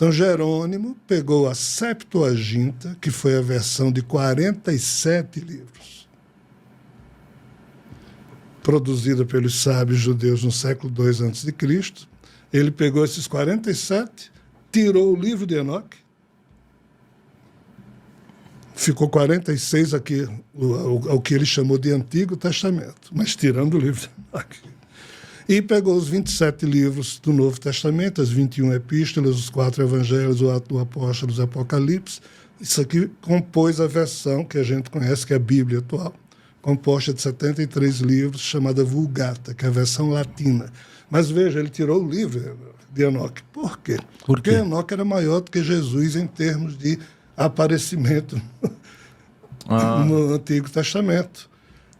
Então, Jerônimo pegou a Septuaginta, que foi a versão de 47 livros, produzida pelos sábios judeus no século II a.C. Ele pegou esses 47, tirou o livro de Enoque, ficou 46 aqui, o que ele chamou de Antigo Testamento, mas tirando o livro de Enoque. E pegou os 27 livros do Novo Testamento, as 21 epístolas, os 4 evangelhos, o Ato do Apóstolo, os Apocalipse. Isso aqui compôs a versão que a gente conhece, que é a Bíblia atual, composta de 73 livros, chamada Vulgata, que é a versão latina. Mas veja, ele tirou o livro de Enoque. Por quê? Porque Enoque era maior do que Jesus em termos de aparecimento no Antigo Testamento.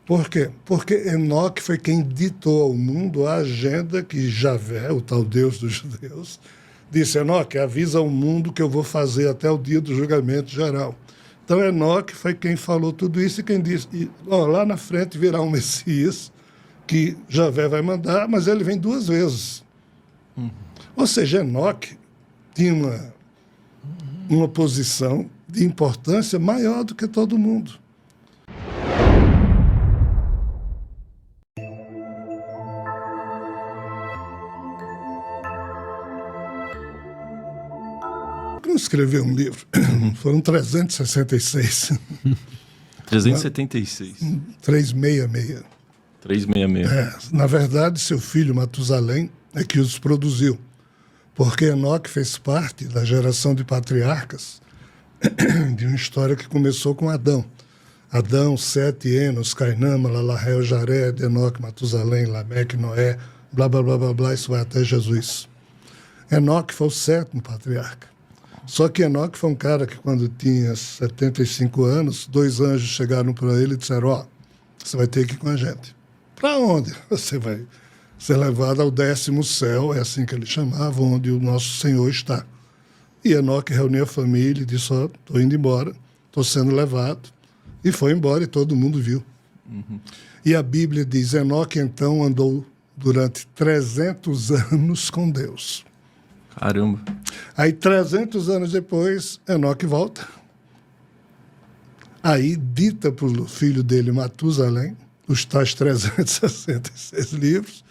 Por quê? Porque Enoque foi quem ditou ao mundo a agenda que Javé, o tal Deus dos judeus, disse: Enoque, avisa ao mundo que eu vou fazer até o dia do julgamento geral. Então Enoque foi quem falou tudo isso e quem disse: lá na frente virá um Messias que Javé vai mandar, mas ele vem 2 vezes. Ou seja, Enoque tinha uma posição de importância maior do que todo mundo. Não escreveu um livro, foram 366. 376. 366. 366. Na verdade, seu filho Matusalém é que os produziu, porque Enoque fez parte da geração de patriarcas de uma história que começou com Adão. Adão, Sete, Enos, Cainã, Malalahel, Jared, Enoque, Matusalém, Lameque, Noé, blá, blá, blá, blá, blá, isso vai até Jesus. Enoque foi o 7º patriarca. Só que Enoque foi um cara que, quando tinha 75 anos, 2 anjos chegaram para ele e disseram: você vai ter que ir com a gente. Para onde? Você vai ser levado ao 10º céu, é assim que ele chamava, onde o nosso Senhor está. E Enoque reuniu a família e disse: estou indo embora, estou sendo levado. E foi embora e todo mundo viu. E a Bíblia diz: Enoque então andou durante 300 anos com Deus. Caramba. Aí, 300 anos depois, Enoque volta. Aí, dita para o filho dele, Matusalém, os tais 366 livros.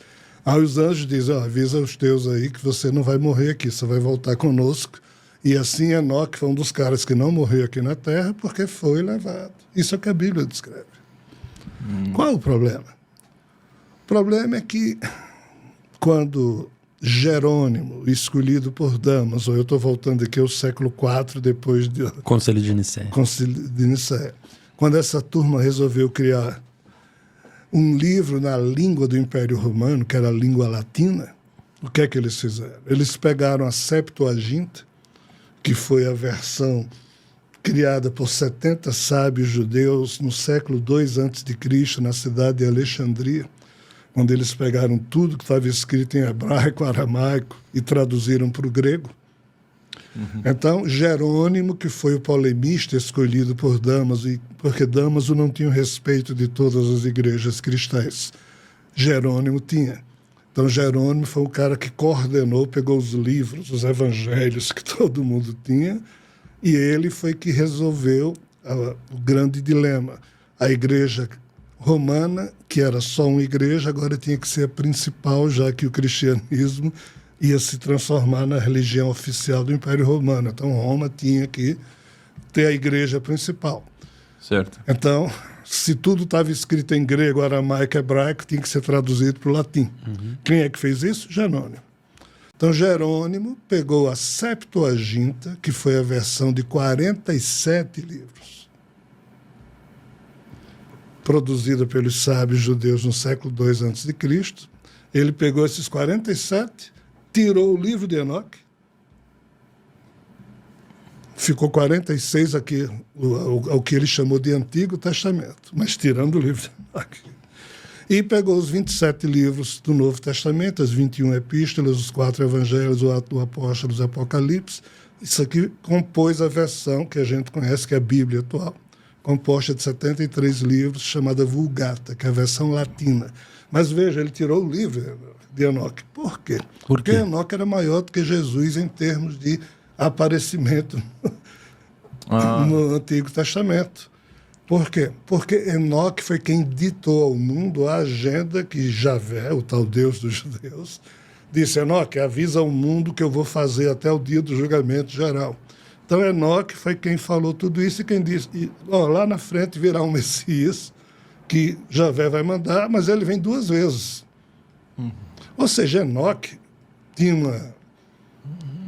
Aí os anjos dizem: avisa os teus aí que você não vai morrer aqui, você vai voltar conosco. E assim, Enoque foi um dos caras que não morreu aqui na Terra porque foi levado. Isso é o que a Bíblia descreve. Qual é o problema? O problema é que, quando Jerônimo, escolhido por Damaso, eu estou voltando aqui ao século IV, depois do Concílio de Nicéia. Concílio de Nicéia. Quando essa turma resolveu criar um livro na língua do Império Romano, que era a língua latina, o que é que eles fizeram? Eles pegaram a Septuaginta, que foi a versão criada por 70 sábios judeus no século II a.C., na cidade de Alexandria, quando eles pegaram tudo que estava escrito em hebraico, aramaico e traduziram para o grego. Então, Jerônimo, que foi o polemista escolhido por Damaso, porque Damaso não tinha o respeito de todas as igrejas cristãs, Jerônimo tinha. Então, Jerônimo foi o cara que coordenou, pegou os livros, os evangelhos que todo mundo tinha, e ele foi que resolveu o grande dilema. A igreja romana, que era só uma igreja, agora tinha que ser a principal, já que o cristianismo ia se transformar na religião oficial do Império Romano. Então, Roma tinha que ter a igreja principal. Certo. Então, se tudo estava escrito em grego, aramaico, hebraico, tinha que ser traduzido para o latim. Quem é que fez isso? Jerônimo. Então, Jerônimo pegou a Septuaginta, que foi a versão de 47 livros, produzida pelos sábios judeus no século II a.C. Ele pegou esses 47, tirou o livro de Enoque, ficou 46 aqui, o que ele chamou de Antigo Testamento, mas tirando o livro de Enoque. E pegou os 27 livros do Novo Testamento, as 21 epístolas, os 4 evangelhos, o Ato do Apóstolo, os Apocalipse. Isso aqui compôs a versão que a gente conhece, que é a Bíblia atual, composta de 73 livros, chamada Vulgata, que é a versão latina. Mas veja, ele tirou o livro de Enoque. Por quê? Porque Enoque era maior do que Jesus em termos de aparecimento no Antigo Testamento. Por quê? Porque Enoque foi quem ditou ao mundo a agenda que Javé, o tal Deus dos judeus, disse: Enoque, avisa ao mundo que eu vou fazer até o dia do julgamento geral. Então Enoque foi quem falou tudo isso e quem disse: lá na frente virá um Messias que Javé vai mandar, mas ele vem 2 vezes. Ou seja, Enoque tinha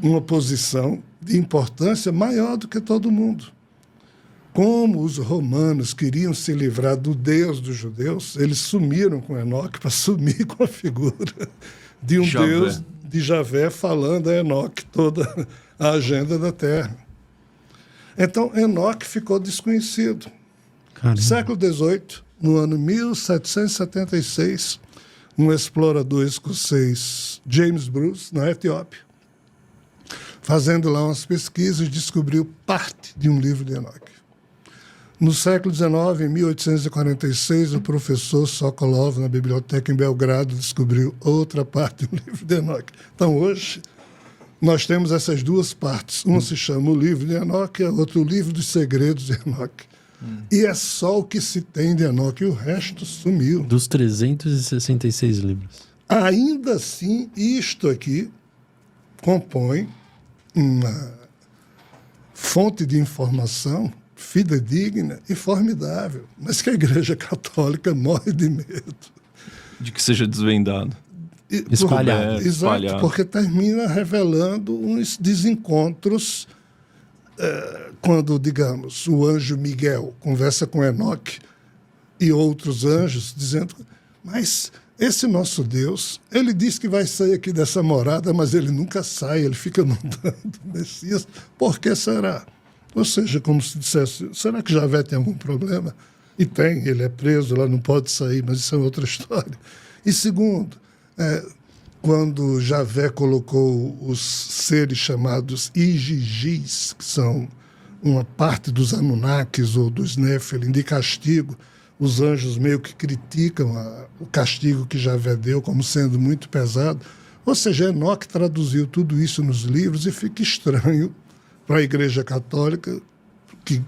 uma posição de importância maior do que todo mundo. Como os romanos queriam se livrar do Deus dos judeus, eles sumiram com Enoque para sumir com a figura de um Javé. Deus de Javé falando a Enoque toda a agenda da terra. Então, Enoque ficou desconhecido. Caramba. Século XVIII, no ano 1776, um explorador escocês, James Bruce, na Etiópia, fazendo lá umas pesquisas, descobriu parte de um livro de Enoque. No século XIX, em 1846, o professor Sokolov, na biblioteca em Belgrado, descobriu outra parte do livro de Enoque. Então, hoje, nós temos essas 2 partes. Uma se chama o livro de Enoque, a outra o livro dos segredos de Enoque. E é só o que se tem de Enoque, e o resto sumiu. Dos 366 livros. Ainda assim, isto aqui compõe uma fonte de informação fidedigna e formidável, mas que a Igreja Católica morre de medo. De que seja desvendado. Espalhado. Exato, Espalhado. porque termina revelando uns desencontros quando, digamos, o anjo Miguel conversa com Enoque e outros anjos, dizendo: mas esse nosso Deus, ele diz que vai sair aqui dessa morada, mas ele nunca sai, ele fica mandando o Messias. Por que será? Ou seja, como se dissesse: será que Javé tem algum problema? E tem, ele é preso, lá não pode sair, mas isso é outra história. E segundo, quando Javé colocou os seres chamados Igigis, que são uma parte dos Anunnakis ou dos Néfilim, de castigo, os anjos meio que criticam o castigo que Javé deu como sendo muito pesado. Ou seja, Enoque traduziu tudo isso nos livros e fica estranho para a Igreja Católica, que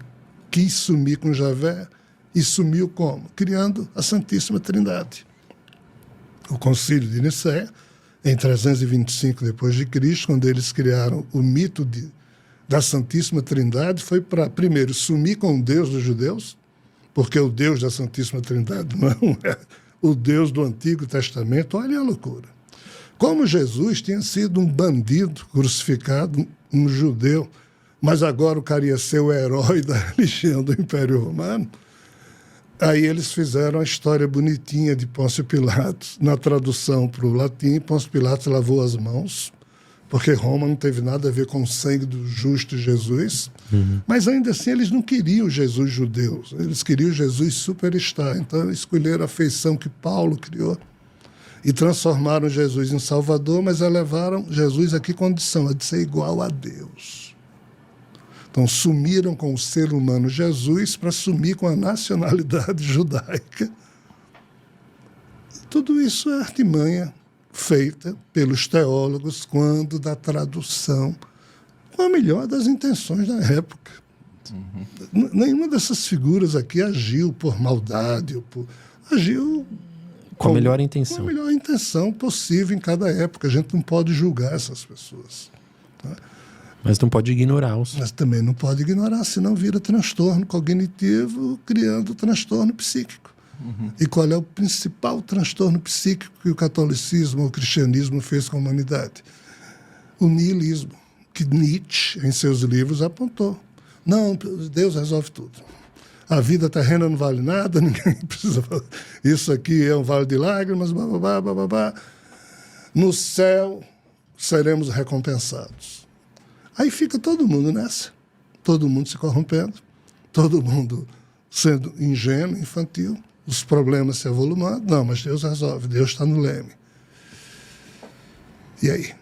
quis sumir com Javé, e sumiu como? Criando a Santíssima Trindade. O Concílio de Nicéia, em 325 d.C., quando eles criaram o mito da Santíssima Trindade, foi para, primeiro, sumir com o Deus dos judeus, porque o Deus da Santíssima Trindade não é o Deus do Antigo Testamento. Olha a loucura. Como Jesus tinha sido um bandido crucificado, um judeu, mas agora o cara ia ser o herói da religião do Império Romano, aí eles fizeram a história bonitinha de Pôncio Pilatos. Na tradução para o latim, Pôncio Pilatos lavou as mãos, porque Roma não teve nada a ver com o sangue do justo Jesus. Mas ainda assim eles não queriam Jesus judeu, eles queriam Jesus superstar. Então escolheram a feição que Paulo criou e transformaram Jesus em Salvador, mas elevaram Jesus a que condição? A de ser igual a Deus. Então sumiram com o ser humano Jesus para sumir com a nacionalidade judaica. Tudo isso é artimanha feita pelos teólogos quando da tradução, com a melhor das intenções da época. Nenhuma dessas figuras aqui agiu por maldade, agiu com a melhor intenção. Com a melhor intenção possível em cada época. A gente não pode julgar essas pessoas. Tá? Mas não pode ignorá-los. Mas também não pode ignorar, senão vira transtorno cognitivo, criando transtorno psíquico. E qual é o principal transtorno psíquico que o catolicismo ou o cristianismo fez com a humanidade? O niilismo, que Nietzsche, em seus livros, apontou. Não, Deus resolve tudo. A vida terrena não vale nada, ninguém precisa fazer. Isso aqui é um vale de lágrimas, bababá, bababá. No céu seremos recompensados. Aí fica todo mundo nessa. Todo mundo se corrompendo, todo mundo sendo ingênuo, infantil, os problemas se avolumando. Não, mas Deus resolve, Deus está no leme. E aí?